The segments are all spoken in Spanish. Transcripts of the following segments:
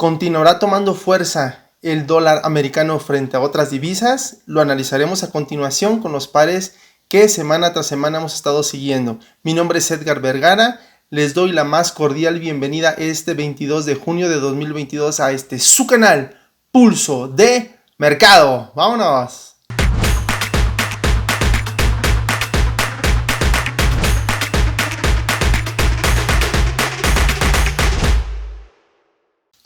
¿Continuará tomando fuerza el dólar americano frente a otras divisas? Lo analizaremos a continuación con los pares que semana tras semana hemos estado siguiendo. Mi nombre es Edgar Vergara, les doy la más cordial bienvenida este 22 de junio de 2022 a su canal Pulso de Mercado. ¡Vámonos!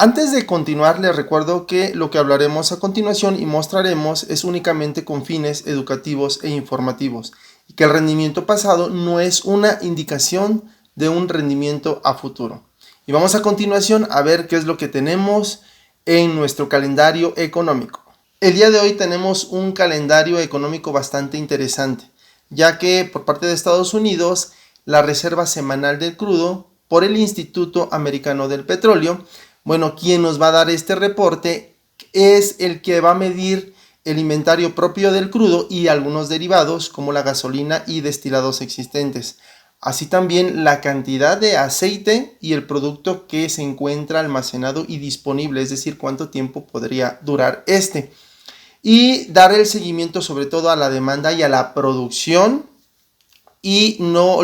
Antes de continuar, les recuerdo que lo que hablaremos a continuación y mostraremos es únicamente con fines educativos e informativos y que el rendimiento pasado no es una indicación de un rendimiento a futuro. Y vamos a continuación a ver qué es lo que tenemos en nuestro calendario económico. El día de hoy tenemos un calendario económico bastante interesante, ya que por parte de Estados Unidos, la reserva semanal del crudo por el Instituto Americano del Petróleo, quien nos va a dar este reporte es el que va a medir el inventario propio del crudo y algunos derivados como la gasolina y destilados existentes. Así también la cantidad de aceite y el producto que se encuentra almacenado y disponible, es decir, cuánto tiempo podría durar este. Y dar el seguimiento sobre todo a la demanda y a la producción y no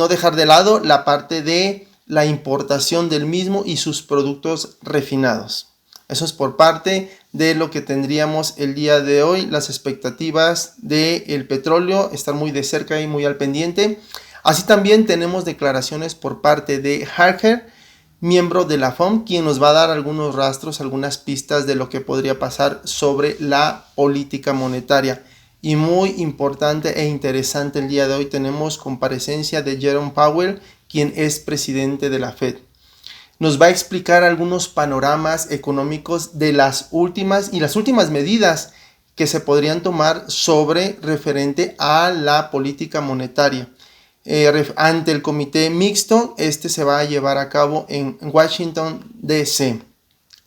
dejar de lado la parte de la importación del mismo y sus productos refinados. Eso es por parte de lo que tendríamos el día de hoy. Las expectativas del petróleo están muy de cerca y muy al pendiente. Así también tenemos declaraciones por parte de Harker, miembro de la FOM, quien nos va a dar algunos rastros, algunas pistas de lo que podría pasar sobre la política monetaria. Y muy importante e interesante el día de hoy tenemos comparecencia de Jerome Powell, quien es presidente de la Fed. Nos va a explicar algunos panoramas económicos de las últimas medidas que se podrían tomar referente a la política monetaria. Ante el comité mixto, se va a llevar a cabo en Washington, D.C.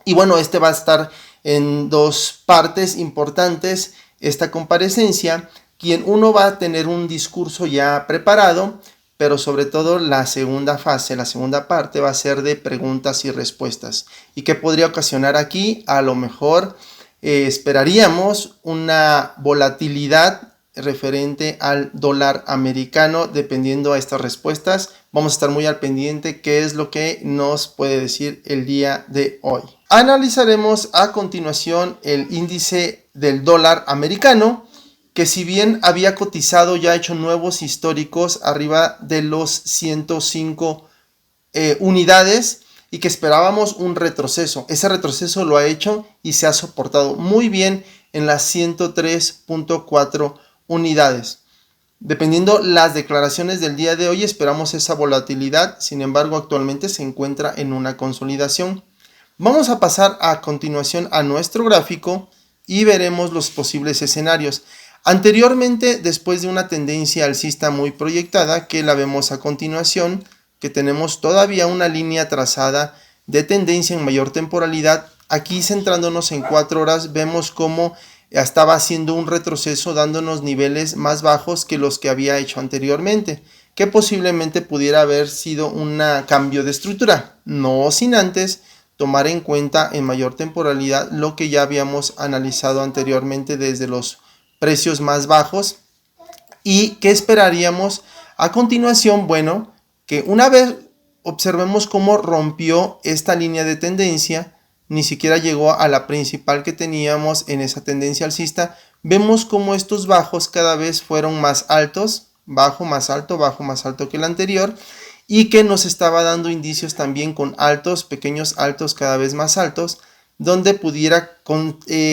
Y va a estar en dos partes importantes esta comparecencia, quien uno va a tener un discurso ya preparado, pero sobre todo la segunda fase, la segunda parte va a ser de preguntas y respuestas. ¿Y qué podría ocasionar aquí? A lo mejor esperaríamos una volatilidad referente al dólar americano, dependiendo a estas respuestas. Vamos a estar muy al pendiente qué es lo que nos puede decir el día de hoy. Analizaremos a continuación el índice del dólar americano, que si bien había cotizado, ya ha hecho nuevos históricos arriba de los 105 unidades y que esperábamos un retroceso. Ese retroceso lo ha hecho y se ha soportado muy bien en las 103.4 unidades. Dependiendo las declaraciones del día de hoy, esperamos esa volatilidad. Sin embargo, actualmente se encuentra en una consolidación. Vamos a pasar a continuación a nuestro gráfico y veremos los posibles escenarios. Anteriormente, después de una tendencia alcista muy proyectada, que la vemos a continuación, que tenemos todavía una línea trazada de tendencia en mayor temporalidad, aquí centrándonos en 4 horas, vemos cómo estaba haciendo un retroceso, dándonos niveles más bajos que los que había hecho anteriormente, que posiblemente pudiera haber sido un cambio de estructura, no sin antes tomar en cuenta en mayor temporalidad lo que ya habíamos analizado anteriormente desde los precios más bajos. ¿Y qué esperaríamos a continuación? Que una vez observemos cómo rompió esta línea de tendencia, ni siquiera llegó a la principal que teníamos en esa tendencia alcista, vemos cómo estos bajos cada vez fueron más altos, bajo más alto que el anterior, y que nos estaba dando indicios también con pequeños altos cada vez más altos, donde pudiera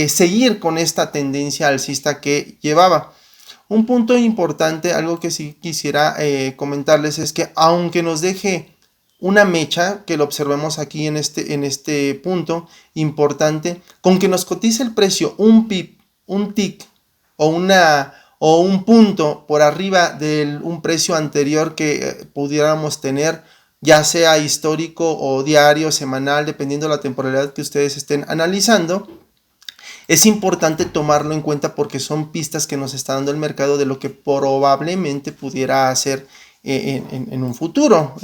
seguir con esta tendencia alcista que llevaba. Un punto importante, algo que sí quisiera comentarles, es que aunque nos deje una mecha, que lo observemos aquí en este punto importante, con que nos cotice el precio un pip, un tick o un punto por arriba de un precio anterior que pudiéramos tener, ya sea histórico o diario, semanal, dependiendo de la temporalidad que ustedes estén analizando, es importante tomarlo en cuenta porque son pistas que nos está dando el mercado de lo que probablemente pudiera hacer en un futuro,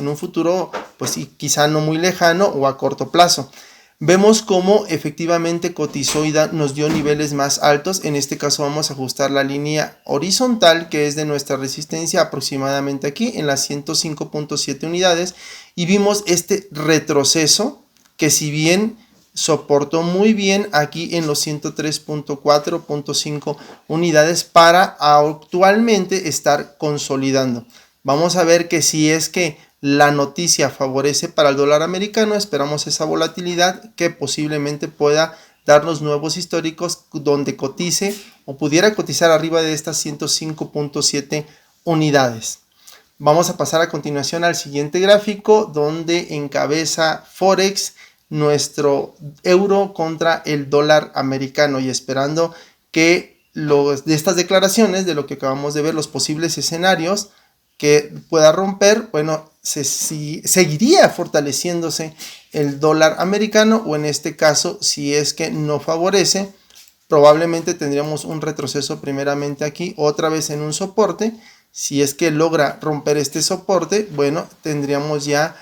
pues quizá no muy lejano o a corto plazo. Vemos cómo efectivamente cotizó y nos dio niveles más altos. En este caso vamos a ajustar la línea horizontal, que es de nuestra resistencia, aproximadamente aquí en las 105.7 unidades, y vimos este retroceso que, si bien soportó muy bien aquí en los 103.4.5 unidades, para actualmente estar consolidando. Vamos a ver que si es que la noticia favorece para el dólar americano, esperamos esa volatilidad que posiblemente pueda darnos nuevos históricos donde cotice o pudiera cotizar arriba de estas 105.7 unidades. Vamos a pasar a continuación al siguiente gráfico, donde encabeza Forex nuestro euro contra el dólar americano, y esperando que de estas declaraciones, de lo que acabamos de ver, los posibles escenarios que pueda romper, bueno, seguiría fortaleciéndose el dólar americano, o en este caso, si es que no favorece, probablemente tendríamos un retroceso primeramente aquí, otra vez en un soporte. Si es que logra romper este soporte, bueno, tendríamos ya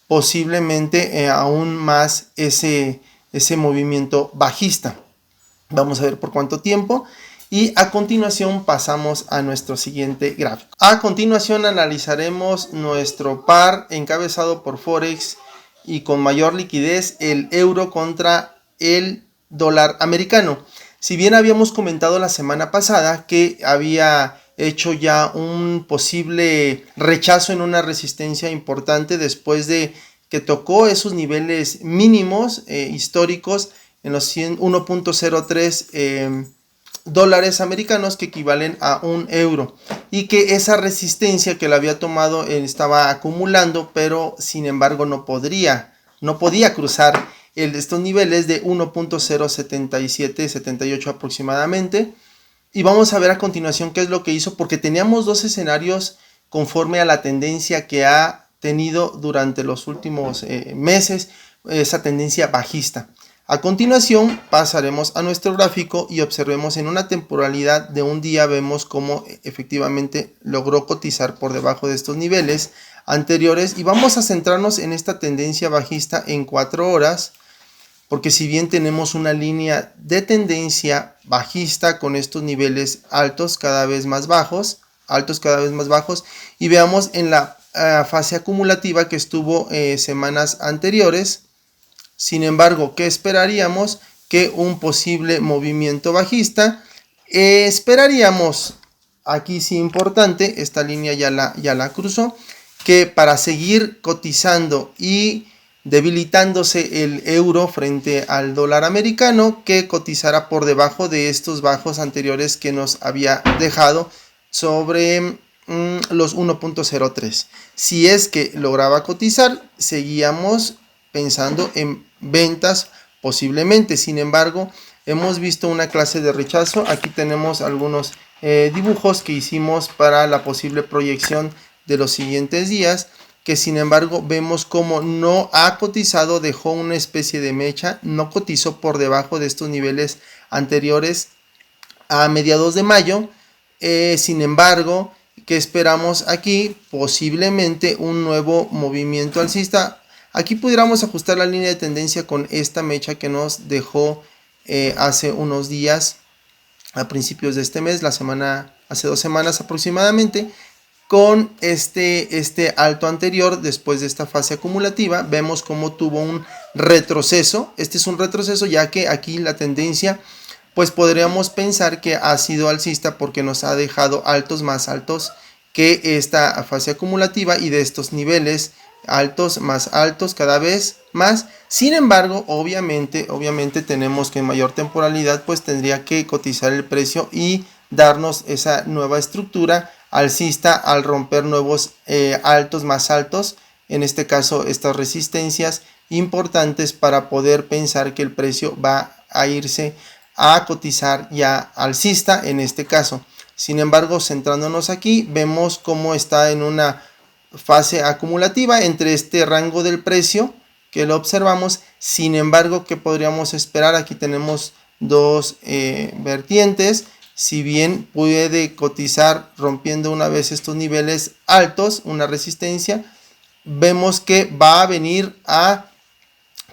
posiblemente aún más ese movimiento bajista. Vamos a ver por cuánto tiempo. Y a continuación pasamos a nuestro siguiente gráfico. A continuación analizaremos nuestro par encabezado por Forex y con mayor liquidez, el euro contra el dólar americano. Si bien habíamos comentado la semana pasada que había hecho ya un posible rechazo en una resistencia importante después de que tocó esos niveles mínimos históricos en los 1.03 dólares americanos, que equivalen a un euro, y que esa resistencia que la había tomado estaba acumulando, pero sin embargo no podía cruzar estos niveles de 1.07778 aproximadamente. Y vamos a ver a continuación qué es lo que hizo, porque teníamos dos escenarios conforme a la tendencia que ha tenido durante los últimos meses, esa tendencia bajista. A continuación pasaremos a nuestro gráfico y observemos en una temporalidad de un día, vemos cómo efectivamente logró cotizar por debajo de estos niveles anteriores, y vamos a centrarnos en esta tendencia bajista en 4 horas, porque si bien tenemos una línea de tendencia bajista con estos niveles altos cada vez más bajos, y veamos en la fase acumulativa que estuvo semanas anteriores. Sin embargo, ¿qué esperaríamos? Que un posible movimiento bajista, esperaríamos, aquí sí importante, esta línea ya la cruzó, que para seguir cotizando y debilitándose el euro frente al dólar americano, que cotizara por debajo de estos bajos anteriores que nos había dejado sobre los 1.03. Si es que lograba cotizar, seguíamos pensando en ventas posiblemente. Sin embargo, hemos visto una clase de rechazo. Aquí tenemos algunos dibujos que hicimos para la posible proyección de los siguientes días, que sin embargo vemos como no ha cotizado, dejó una especie de mecha, no cotizó por debajo de estos niveles anteriores a mediados de mayo. Sin embargo, ¿qué esperamos aquí? Posiblemente un nuevo movimiento alcista. Aquí pudiéramos ajustar la línea de tendencia con esta mecha que nos dejó hace unos días, a principios de este mes, hace 2 semanas aproximadamente, con este alto anterior. Después de esta fase acumulativa, vemos cómo tuvo un retroceso. Este es un retroceso, ya que aquí la tendencia, pues podríamos pensar que ha sido alcista, porque nos ha dejado altos más altos que esta fase acumulativa, y de estos niveles altos más altos cada vez más. Sin embargo, obviamente tenemos que en mayor temporalidad pues tendría que cotizar el precio y darnos esa nueva estructura alcista al romper nuevos altos más altos, en este caso estas resistencias importantes, para poder pensar que el precio va a irse a cotizar ya alcista en este caso. Sin embargo, centrándonos aquí, vemos cómo está en una fase acumulativa entre este rango del precio que lo observamos. Sin embargo, ¿qué podríamos esperar? Aquí tenemos dos vertientes. Si bien puede cotizar rompiendo una vez estos niveles altos, una resistencia, vemos que va a venir a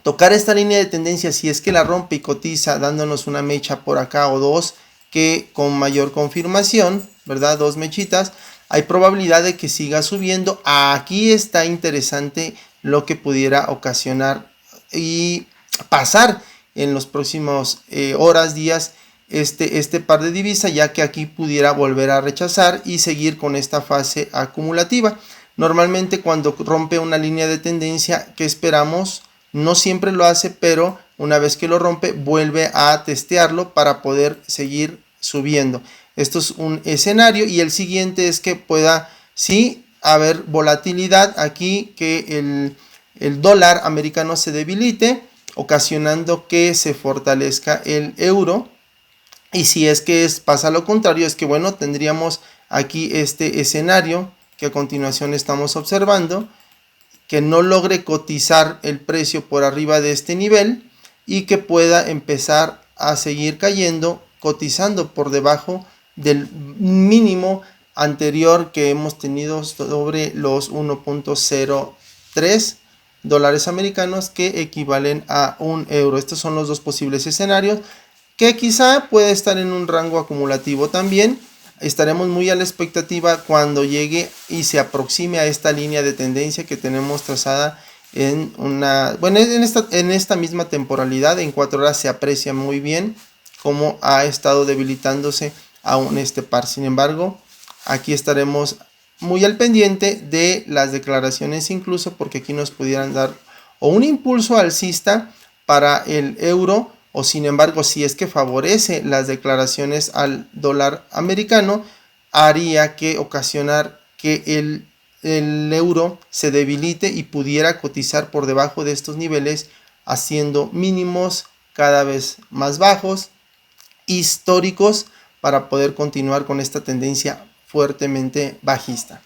tocar esta línea de tendencia, si es que la rompe y cotiza dándonos una mecha por acá o dos, que con mayor confirmación, ¿verdad? Dos mechitas, hay probabilidad de que siga subiendo. Aquí está interesante lo que pudiera ocasionar y pasar en los próximos horas, días, este par de divisas, ya que aquí pudiera volver a rechazar y seguir con esta fase acumulativa. Normalmente cuando rompe una línea de tendencia, ¿qué esperamos? No siempre lo hace, pero una vez que lo rompe, vuelve a testearlo para poder seguir subiendo. Esto es un escenario, y el siguiente es que pueda sí haber volatilidad aquí, que el dólar americano se debilite, ocasionando que se fortalezca el euro. Y si es que pasa lo contrario, es que bueno, tendríamos aquí este escenario que a continuación estamos observando, que no logre cotizar el precio por arriba de este nivel y que pueda empezar a seguir cayendo, cotizando por debajo del mínimo anterior que hemos tenido sobre los 1.03 dólares americanos, que equivalen a un euro. Estos son los dos posibles escenarios, que quizá puede estar en un rango acumulativo también. Estaremos muy a la expectativa cuando llegue y se aproxime a esta línea de tendencia que tenemos trazada en esta misma temporalidad. En 4 horas se aprecia muy bien cómo ha estado debilitándose aún este par. Sin embargo, aquí estaremos muy al pendiente de las declaraciones, incluso porque aquí nos pudieran dar o un impulso alcista para el euro, o sin embargo, si es que favorece las declaraciones al dólar americano, haría que ocasionar que el euro se debilite y pudiera cotizar por debajo de estos niveles, haciendo mínimos cada vez más bajos, históricos, para poder continuar con esta tendencia fuertemente bajista.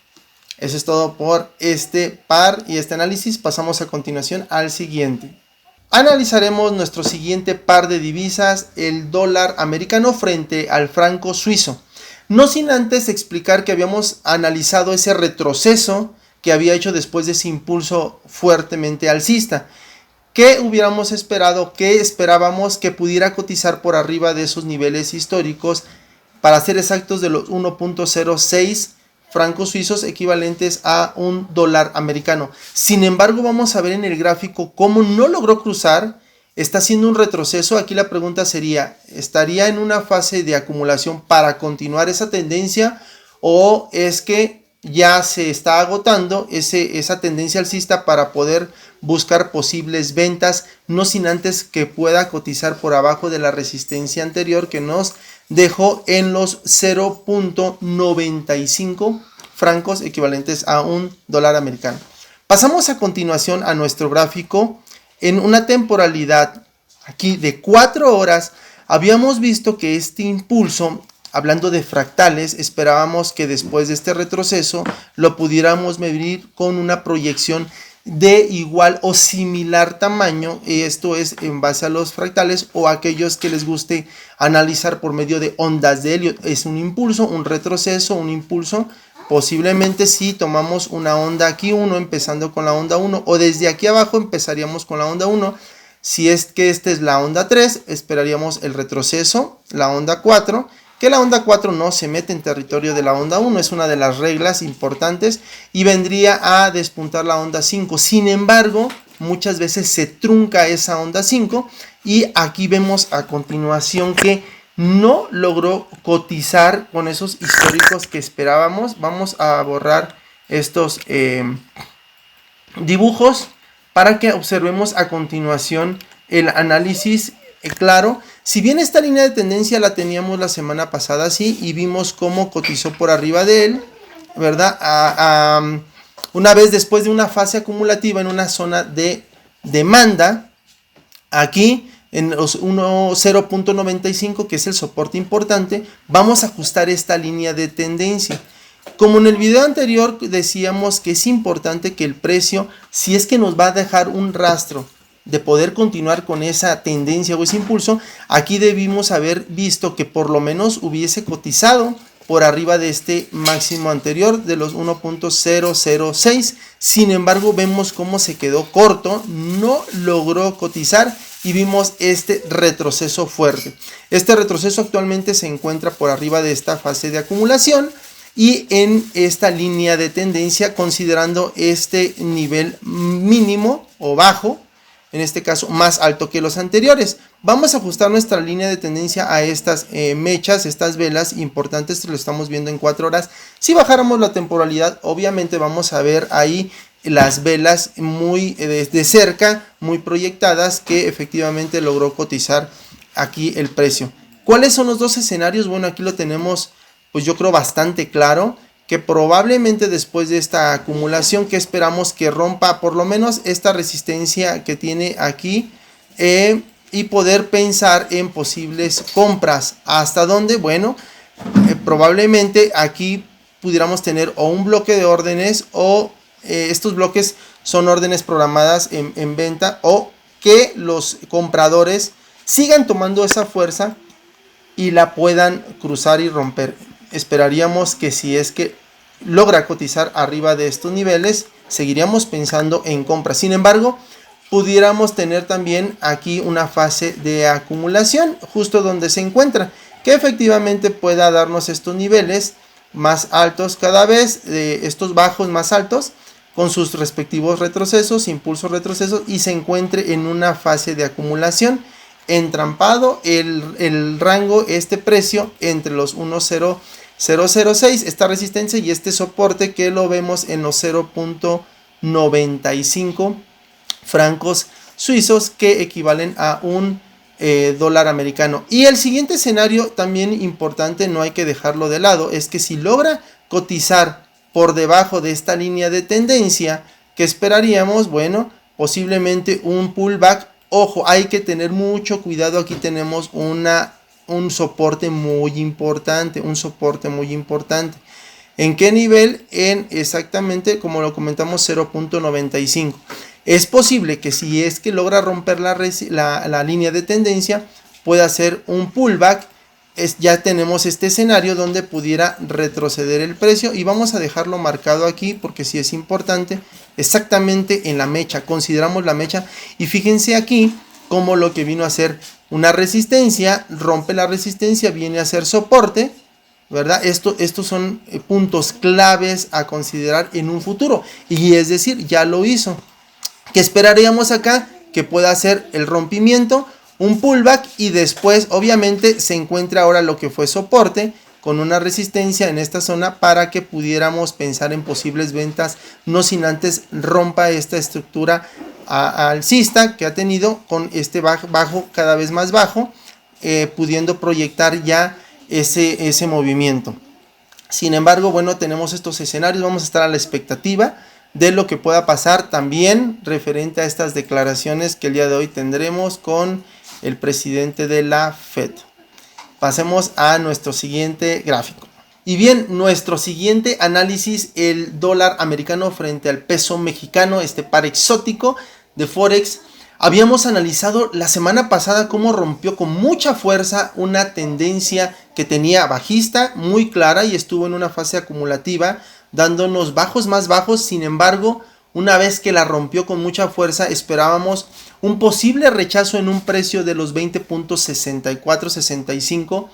Eso es todo por este par y este análisis. Pasamos a continuación al siguiente. Analizaremos nuestro siguiente par de divisas, el dólar americano frente al franco suizo. No sin antes explicar que habíamos analizado ese retroceso que había hecho después de ese impulso fuertemente alcista. ¿Qué hubiéramos esperado? ¿Qué esperábamos? Que pudiera cotizar por arriba de esos niveles históricos, para ser exactos de los 1.06 francos suizos, equivalentes a un dólar americano. Sin embargo, vamos a ver en el gráfico cómo no logró cruzar, está haciendo un retroceso. Aquí la pregunta sería, ¿estaría en una fase de acumulación para continuar esa tendencia, o es que ya se está agotando esa tendencia alcista para poder buscar posibles ventas, no sin antes que pueda cotizar por abajo de la resistencia anterior que nos dejó en los 0.95 francos, equivalentes a un dólar americano? Pasamos a continuación a nuestro gráfico. En una temporalidad aquí de 4 horas, habíamos visto que este impulso, hablando de fractales, esperábamos que después de este retroceso lo pudiéramos medir con una proyección de igual o similar tamaño. Esto es en base a los fractales, o aquellos que les guste analizar por medio de ondas de Elliott. Es un impulso, un retroceso, un impulso. Posiblemente si tomamos una onda aquí 1, empezando con la onda 1, o desde aquí abajo empezaríamos con la onda 1. Si es que esta es la onda 3, esperaríamos el retroceso, la onda 4, que la onda 4 no se mete en territorio de la onda 1, es una de las reglas importantes, y vendría a despuntar la onda 5. Sin embargo, muchas veces se trunca esa onda 5, y aquí vemos a continuación que no logró cotizar con esos históricos que esperábamos. Vamos a borrar estos dibujos para que observemos a continuación el análisis claro. Si bien esta línea de tendencia la teníamos la semana pasada, sí, y vimos cómo cotizó por arriba de él, ¿verdad? Una vez después de una fase acumulativa en una zona de demanda, aquí en los 0.95, que es el soporte importante, vamos a ajustar esta línea de tendencia. Como en el video anterior decíamos que es importante que el precio, si es que nos va a dejar un rastro de poder continuar con esa tendencia o ese impulso, aquí debimos haber visto que por lo menos hubiese cotizado por arriba de este máximo anterior de los 1.006. Sin embargo, vemos cómo se quedó corto, no logró cotizar y vimos este retroceso fuerte. Este retroceso actualmente se encuentra por arriba de esta fase de acumulación y en esta línea de tendencia, considerando este nivel mínimo o bajo, en este caso más alto que los anteriores. Vamos a ajustar nuestra línea de tendencia a estas mechas, estas velas importantes, lo estamos viendo en 4 horas. Si bajáramos la temporalidad, obviamente vamos a ver ahí las velas muy de cerca, muy proyectadas, que efectivamente logró cotizar aquí el precio. ¿Cuáles son los dos escenarios? Bueno, aquí lo tenemos, pues yo creo bastante claro, que probablemente después de esta acumulación, que esperamos que rompa por lo menos esta resistencia que tiene aquí, y poder pensar en posibles compras. ¿Hasta dónde? Bueno, probablemente aquí pudiéramos tener o un bloque de órdenes o estos bloques son órdenes programadas en venta, o que los compradores sigan tomando esa fuerza y la puedan cruzar y romper. Esperaríamos que si es que logra cotizar arriba de estos niveles, seguiríamos pensando en compra. Sin embargo, pudiéramos tener también aquí una fase de acumulación justo donde se encuentra, que efectivamente pueda darnos estos niveles más altos cada vez, estos bajos más altos, con sus respectivos retrocesos, impulsos retrocesos, y se encuentre en una fase de acumulación, entrampado el rango, este precio entre los 1.006, esta resistencia, y este soporte que lo vemos en los 0.95 francos suizos, que equivalen a un dólar americano. Y el siguiente escenario también importante, no hay que dejarlo de lado, es que si logra cotizar por debajo de esta línea de tendencia, que esperaríamos, bueno, posiblemente un pullback. Ojo, hay que tener mucho cuidado, aquí tenemos un soporte muy importante, ¿En qué nivel? En exactamente, como lo comentamos, 0.95. Es posible que si es que logra romper la línea de tendencia, pueda hacer un pullback. Ya tenemos este escenario donde pudiera retroceder el precio, y vamos a dejarlo marcado aquí porque sí es importante, exactamente en la mecha. Consideramos la mecha y fíjense aquí como lo que vino a ser una resistencia, rompe la resistencia, viene a ser soporte, ¿verdad? Estos son puntos claves a considerar en un futuro, y es decir, ya lo hizo. ¿Qué esperaríamos acá? Que pueda hacer el rompimiento, un pullback, y después obviamente se encuentra ahora lo que fue soporte con una resistencia en esta zona, para que pudiéramos pensar en posibles ventas, no sin antes rompa esta estructura alcista que ha tenido con este bajo cada vez más bajo, pudiendo proyectar ya ese movimiento. Sin embargo, bueno, tenemos estos escenarios, vamos a estar a la expectativa de lo que pueda pasar también referente a estas declaraciones que el día de hoy tendremos con el presidente de la Fed. Pasemos a nuestro siguiente gráfico. Y bien, nuestro siguiente análisis, el dólar americano frente al peso mexicano, este par exótico de Forex. Habíamos analizado la semana pasada cómo rompió con mucha fuerza una tendencia que tenía bajista muy clara y estuvo en una fase acumulativa, dándonos bajos más bajos. Sin embargo, una vez que la rompió con mucha fuerza, esperábamos un posible rechazo en un precio de los 20.6465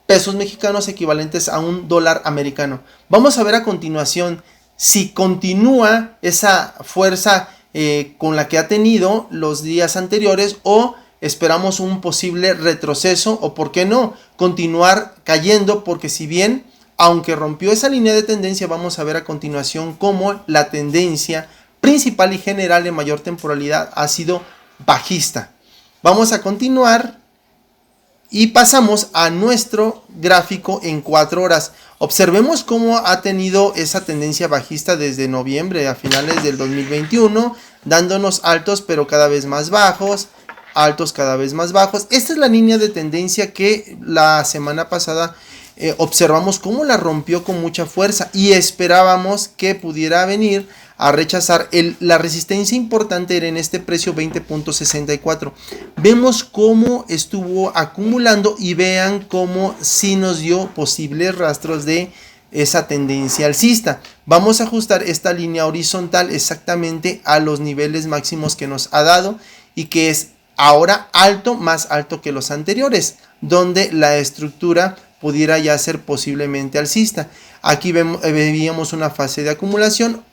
pesos mexicanos, equivalentes a un dólar americano. Vamos a ver a continuación si continúa esa fuerza con la que ha tenido los días anteriores, o esperamos un posible retroceso, o por qué no, continuar cayendo, porque si bien aunque rompió esa línea de tendencia, vamos a ver a continuación cómo la tendencia principal y general de mayor temporalidad ha sido bajista. Vamos a continuar y pasamos a nuestro gráfico en 4 horas. Observemos cómo ha tenido esa tendencia bajista desde noviembre a finales del 2021, dándonos altos pero cada vez más bajos, altos cada vez más bajos. Esta es la línea de tendencia que la semana pasada observamos cómo la rompió con mucha fuerza y esperábamos que pudiera venir a rechazar. La resistencia importante era en este precio 20.64. Vemos cómo estuvo acumulando y vean cómo sí nos dio posibles rastros de esa tendencia alcista. Vamos a ajustar esta línea horizontal exactamente a los niveles máximos que nos ha dado y que es ahora alto, más alto que los anteriores, donde la estructura pudiera ya ser posiblemente alcista. Aquí veíamos una fase de acumulación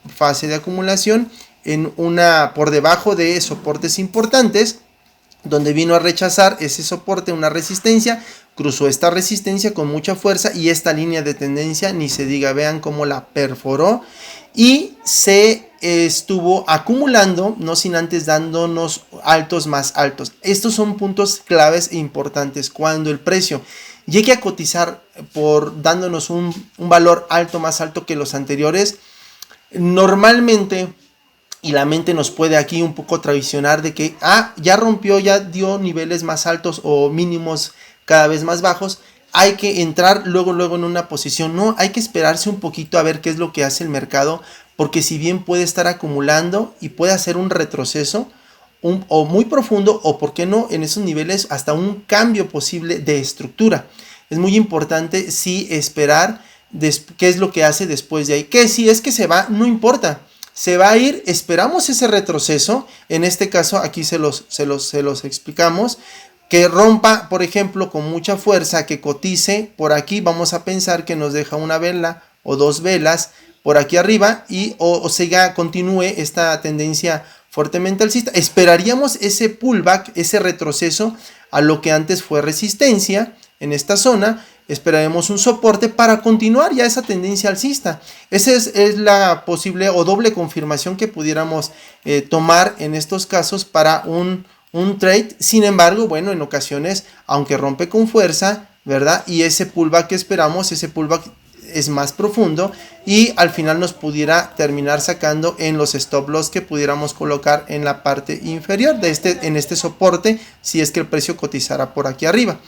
en una por debajo de soportes importantes, donde vino a rechazar ese soporte, una resistencia, cruzó esta resistencia con mucha fuerza y esta línea de tendencia, ni se diga, vean cómo la perforó y se estuvo acumulando, no sin antes dándonos altos más altos. Estos son puntos claves e importantes. Cuando el precio llegue a cotizar por dándonos un valor alto, más alto que los anteriores, normalmente, y la mente nos puede aquí un poco traicionar de que ya rompió, ya dio niveles más altos o mínimos cada vez más bajos, hay que entrar luego en una posición. No, hay que esperarse un poquito a ver qué es lo que hace el mercado, porque si bien puede estar acumulando y puede hacer un retroceso o muy profundo, o por qué no en esos niveles hasta un cambio posible de estructura. Es muy importante sí esperar qué es lo que hace después de ahí, que si es que se va, no importa. Se va a ir, esperamos ese retroceso, en este caso aquí se los explicamos, que rompa, por ejemplo, con mucha fuerza, que cotice por aquí, vamos a pensar que nos deja una vela o dos velas por aquí arriba y o siga, continúe esta tendencia fuertemente alcista. Esperaríamos ese pullback, ese retroceso a lo que antes fue resistencia en esta zona. Esperaremos un soporte para continuar ya esa tendencia alcista. Esa es la posible o doble confirmación que pudiéramos tomar en estos casos para un trade. Sin embargo, bueno, en ocasiones, aunque rompe con fuerza, ¿verdad? Y ese pullback que esperamos, ese pullback es más profundo y al final nos pudiera terminar sacando en los stop loss que pudiéramos colocar en la parte inferior de en este soporte, si es que el precio cotizara por aquí arriba.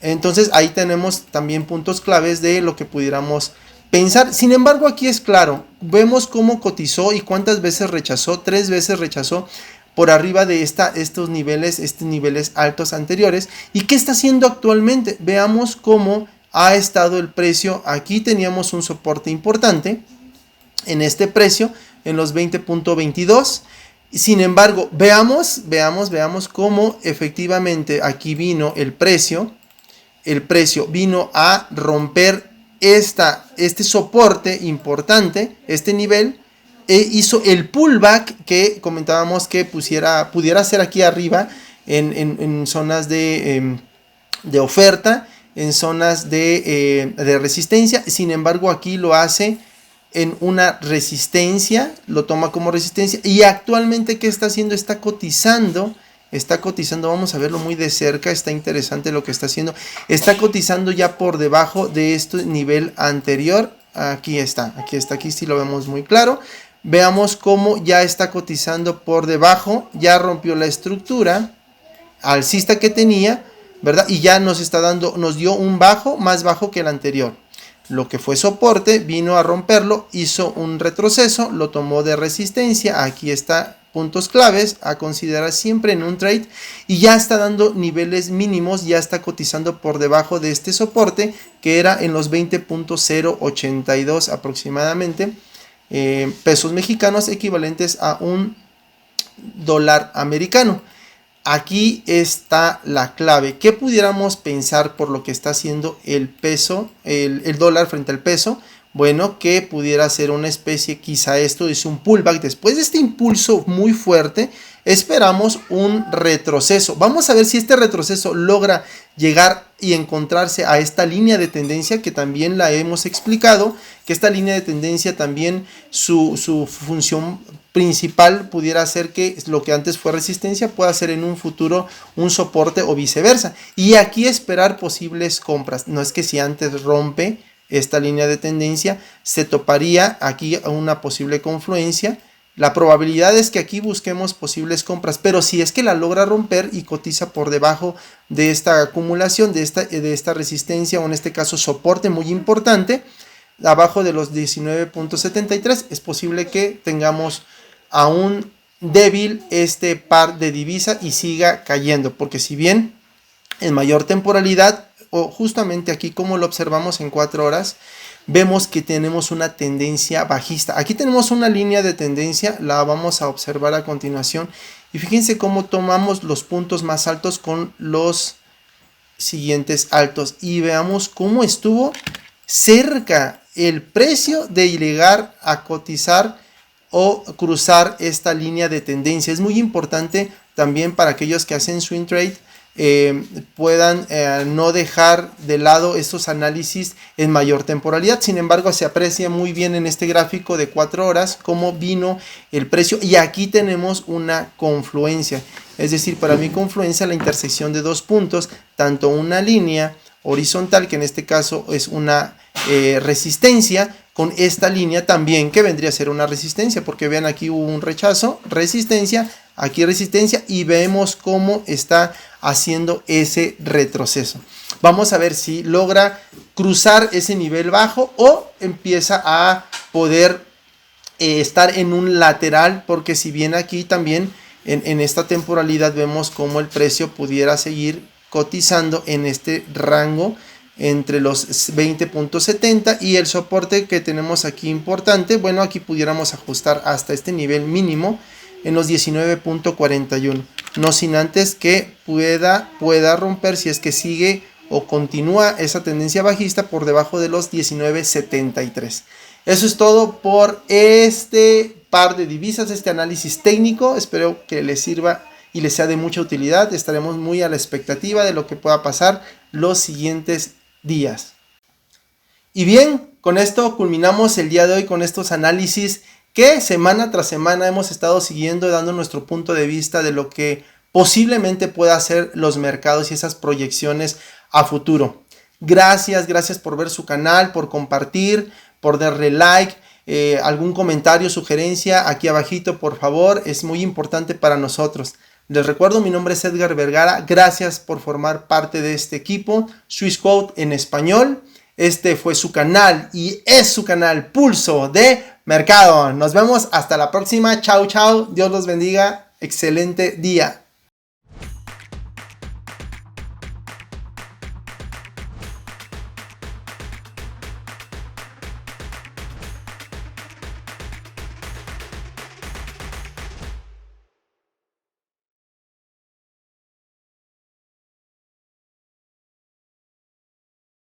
Entonces ahí tenemos también puntos claves de lo que pudiéramos pensar. Sin embargo, aquí es claro, vemos cómo cotizó y cuántas veces rechazó. 3 veces rechazó por arriba de estos niveles altos anteriores. ¿Y qué está haciendo actualmente? Veamos cómo ha estado el precio. Aquí teníamos un soporte importante en este precio, en los 20.22. Sin embargo, veamos cómo efectivamente aquí vino el precio. El precio vino a romper este soporte importante, este nivel, hizo el pullback que comentábamos que pudiera ser aquí arriba en zonas de oferta, en zonas de resistencia. Sin embargo, aquí lo hace en una resistencia, lo toma como resistencia y actualmente ¿qué está haciendo? Está cotizando, vamos a verlo muy de cerca, está interesante lo que está haciendo, está cotizando ya por debajo de este nivel anterior. Aquí sí lo vemos muy claro. Veamos cómo ya está cotizando por debajo, ya rompió la estructura alcista que tenía, ¿verdad? Y ya nos dio un bajo más bajo que el anterior. Lo que fue soporte vino a romperlo, hizo un retroceso, lo tomó de resistencia. Aquí está, puntos claves a considerar siempre en un trade, y ya está dando niveles mínimos, ya está cotizando por debajo de este soporte que era en los 20.082 aproximadamente pesos mexicanos, equivalentes a $1 americano. Aquí está la clave. ¿Qué pudiéramos pensar por lo que está haciendo el peso, el dólar frente al peso? Bueno, que pudiera ser una especie, quizá esto es un pullback. Después de este impulso muy fuerte, esperamos un retroceso. Vamos a ver si este retroceso logra llegar y encontrarse a esta línea de tendencia, que también la hemos explicado, que esta línea de tendencia también su función principal pudiera ser que lo que antes fue resistencia pueda ser en un futuro un soporte o viceversa. Y aquí esperar posibles compras. No es que si antes rompe esta línea de tendencia, se toparía aquí a una posible confluencia. La probabilidad es que aquí busquemos posibles compras, pero si es que la logra romper y cotiza por debajo de esta acumulación, de esta resistencia, o en este caso soporte muy importante, abajo de los 19.73, es posible que tengamos aún débil este par de divisa y siga cayendo, porque si bien en mayor temporalidad, o justamente aquí como lo observamos en 4 horas, vemos que tenemos una tendencia bajista. Aquí tenemos una línea de tendencia, la vamos a observar a continuación, y fíjense cómo tomamos los puntos más altos con los siguientes altos, y veamos cómo estuvo cerca el precio de llegar a cotizar o cruzar esta línea de tendencia. Es muy importante también para aquellos que hacen swing trade puedan no dejar de lado estos análisis en mayor temporalidad. Sin embargo, se aprecia muy bien en este gráfico de 4 horas cómo vino el precio, y aquí tenemos una confluencia, es decir, para mi confluencia la intersección de dos puntos, tanto una línea horizontal, que en este caso es una resistencia, con esta línea también que vendría a ser una resistencia, porque vean, aquí hubo un rechazo, resistencia, aquí resistencia, y vemos cómo está haciendo ese retroceso. Vamos a ver si logra cruzar ese nivel bajo o empieza a poder estar en un lateral, porque si bien aquí también en esta temporalidad vemos cómo el precio pudiera seguir cotizando en este rango entre los 20.70 y el soporte que tenemos aquí importante, bueno, aquí pudiéramos ajustar hasta este nivel mínimo en los 19.41, no sin antes que pueda romper, si es que sigue o continúa esa tendencia bajista, por debajo de los 19.73. Eso es todo por este par de divisas, este análisis técnico. Espero que les sirva y les sea de mucha utilidad. Estaremos muy a la expectativa de lo que pueda pasar los siguientes días. Y bien, con esto culminamos el día de hoy con estos análisis que semana tras semana hemos estado siguiendo, dando nuestro punto de vista de lo que posiblemente pueda hacer los mercados y esas proyecciones a futuro. Gracias por ver su canal, por compartir, por darle like, algún comentario, sugerencia aquí abajito, por favor, es muy importante para nosotros. Les recuerdo, mi nombre es Edgar Vergara, gracias por formar parte de este equipo, Swiss Quote en español. Este fue su canal y es su canal Pulso de Mercado. Nos vemos hasta la próxima, chao, Dios los bendiga, excelente día.